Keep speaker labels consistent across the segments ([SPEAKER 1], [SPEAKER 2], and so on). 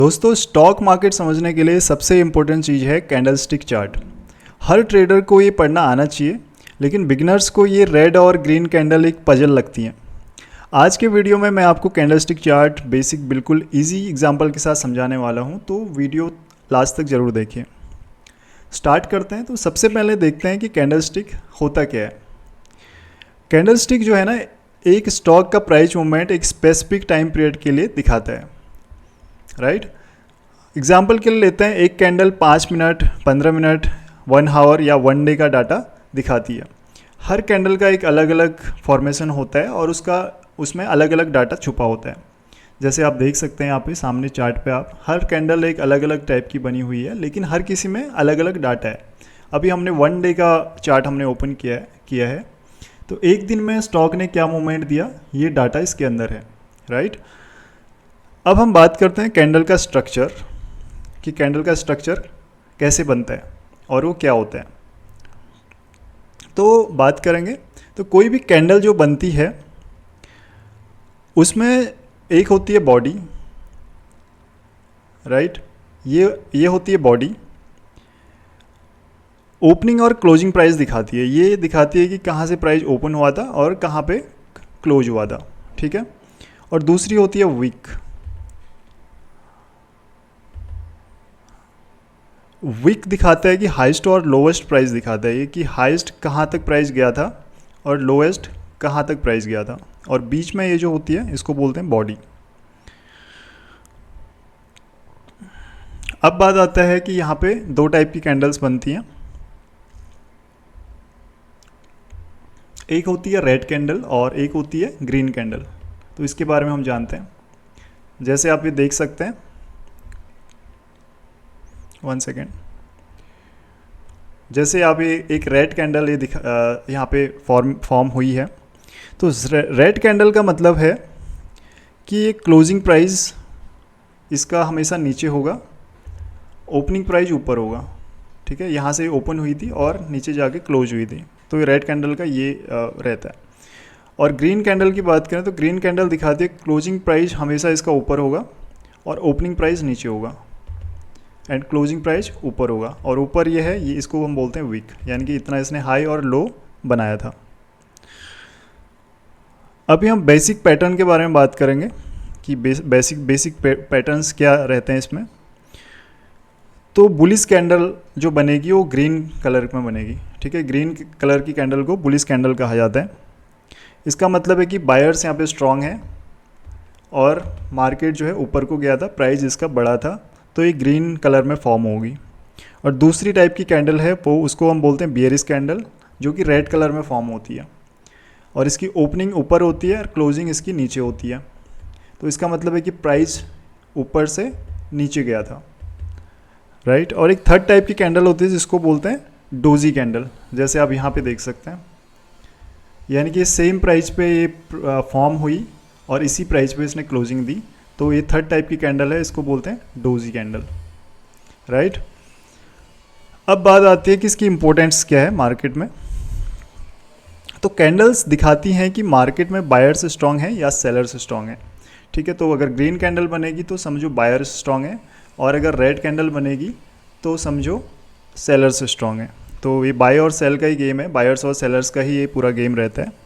[SPEAKER 1] दोस्तों, stock market समझने के लिए सबसे इम्पोर्टेंट चीज़ है कैंडलस्टिक चार्ट। हर ट्रेडर को ये पढ़ना आना चाहिए, लेकिन बिगिनर्स को ये रेड और ग्रीन कैंडल एक पजल लगती हैं। आज के वीडियो में मैं आपको कैंडलस्टिक चार्ट बेसिक बिल्कुल इजी एग्जांपल के साथ समझाने वाला हूँ, तो वीडियो लास्ट तक ज़रूर देखिए। स्टार्ट करते हैं। तो सबसे पहले देखते हैं कि कैंडलस्टिक होता क्या है। कैंडलस्टिक जो है ना, एक स्टॉक का प्राइस मूवमेंट एक स्पेसिफिक टाइम पीरियड के लिए दिखाता है, राइट। एग्जाम्पल के लिए लेते हैं, एक कैंडल 5 मिनट, 15 मिनट, 1 आवर या 1 डे का डाटा दिखाती है। हर कैंडल का एक अलग अलग फॉर्मेशन होता है और उसमें अलग अलग डाटा छुपा होता है। जैसे आप देख सकते हैं यहाँ पे सामने चार्ट पे, आप हर कैंडल एक अलग अलग टाइप की बनी हुई है, लेकिन हर किसी में अलग अलग डाटा है। अभी हमने 1 डे का चार्ट हमने ओपन किया है। तो एक दिन में स्टॉक ने क्या मूवमेंट दिया, ये डाटा इसके अंदर है, राइट। अब हम बात करते हैं कैंडल का स्ट्रक्चर, कि कैंडल का स्ट्रक्चर कैसे बनता है और वो क्या होता है। तो बात करेंगे, तो कोई भी कैंडल जो बनती है उसमें एक होती है बॉडी, राइट। ये होती है बॉडी। ओपनिंग और क्लोजिंग प्राइस दिखाती है। ये दिखाती है कि कहाँ से प्राइस ओपन हुआ था और कहाँ पे क्लोज हुआ था, ठीक है। और दूसरी होती है विक। विक दिखाता है कि हाईएस्ट और लोवेस्ट प्राइस दिखाता है, ये कि हाईएस्ट कहाँ तक प्राइस गया था और लोवेस्ट कहाँ तक प्राइस गया था। और बीच में ये जो होती है इसको बोलते हैं बॉडी। अब बात आता है कि यहाँ पे दो टाइप की कैंडल्स बनती हैं। एक होती है रेड कैंडल और एक होती है ग्रीन कैंडल। तो इसके बारे में हम जानते हैं। जैसे आप ये देख सकते हैं, 1 सेकेंड। जैसे आप ये एक रेड कैंडल ये यहाँ पे फॉर्म हुई है। तो रेड कैंडल का मतलब है कि ये क्लोजिंग प्राइस इसका हमेशा नीचे होगा, ओपनिंग प्राइस ऊपर होगा, ठीक है। यहाँ से ओपन हुई थी और नीचे जाके क्लोज हुई थी, तो ये रेड कैंडल का ये रहता है। और ग्रीन कैंडल की बात करें तो ग्रीन कैंडल दिखाती है क्लोजिंग प्राइस हमेशा इसका ऊपर होगा और ओपनिंग प्राइस नीचे होगा एंड क्लोजिंग प्राइस ऊपर होगा। और ऊपर ये है, ये इसको हम बोलते हैं वीक, यानी कि इतना इसने हाई और लो बनाया था। अभी हम बेसिक पैटर्न के बारे में बात करेंगे कि बेसिक पैटर्न्स क्या रहते हैं इसमें। तो बुलिश कैंडल जो बनेगी वो ग्रीन कलर में बनेगी, ठीक है। ग्रीन कलर की कैंडल को बुलिश कैंडल कहा जाता है। इसका मतलब है कि बायर्स यहाँ पे स्ट्रांग है और मार्केट जो है ऊपर को गया था, प्राइस इसका बड़ा था, तो ये ग्रीन कलर में फॉर्म होगी। और दूसरी टाइप की कैंडल है वो, उसको हम बोलते हैं बियरिश कैंडल, जो कि रेड कलर में फॉर्म होती है और इसकी ओपनिंग ऊपर होती है और क्लोजिंग इसकी नीचे होती है। तो इसका मतलब है कि प्राइस ऊपर से नीचे गया था, राइट। और एक थर्ड टाइप की कैंडल होती है जिसको बोलते हैं डोजी कैंडल, जैसे आप यहाँ पे देख सकते हैं। यानी कि सेम प्राइस पे ये फॉर्म हुई और इसी प्राइस पे इसने क्लोजिंग दी, तो ये थर्ड टाइप की कैंडल है, इसको बोलते हैं डोजी कैंडल, राइट। अब बात आती है कि इसकी इंपॉर्टेंस क्या है मार्केट में। तो कैंडल्स दिखाती हैं कि मार्केट में बायर्स स्ट्रांग है या सेलर्स स्ट्रांग है, ठीक है। तो अगर ग्रीन कैंडल बनेगी तो समझो बायर्स स्ट्रांग है, और अगर रेड कैंडल बनेगी तो समझो सेलर्स स्ट्रांग है। तो ये बाय और सेल का ही गेम है, बायर्स और सेलर्स का ही ये पूरा गेम रहता है।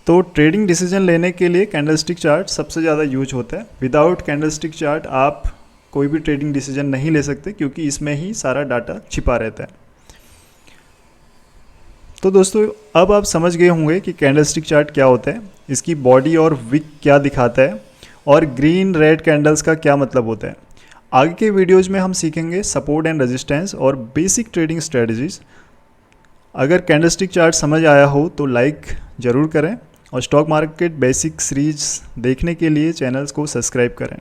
[SPEAKER 1] तो ट्रेडिंग डिसीजन लेने के लिए कैंडलस्टिक चार्ट सबसे ज़्यादा यूज होता है। विदाउट कैंडलस्टिक चार्ट आप कोई भी ट्रेडिंग डिसीजन नहीं ले सकते, क्योंकि इसमें ही सारा डाटा छिपा रहता है। तो दोस्तों, अब आप समझ गए होंगे कि कैंडलस्टिक चार्ट क्या होता है, इसकी बॉडी और विक क्या दिखाता है, और ग्रीन रेड कैंडल्स का क्या मतलब होता है। आगे के वीडियोज़ में हम सीखेंगे सपोर्ट एंड रेजिस्टेंस और बेसिक ट्रेडिंग स्ट्रेटजीज। अगर कैंडलस्टिक चार्ट समझ आया हो तो लाइक ज़रूर करें, और स्टॉक मार्केट बेसिक सीरीज देखने के लिए चैनल्स को सब्सक्राइब करें।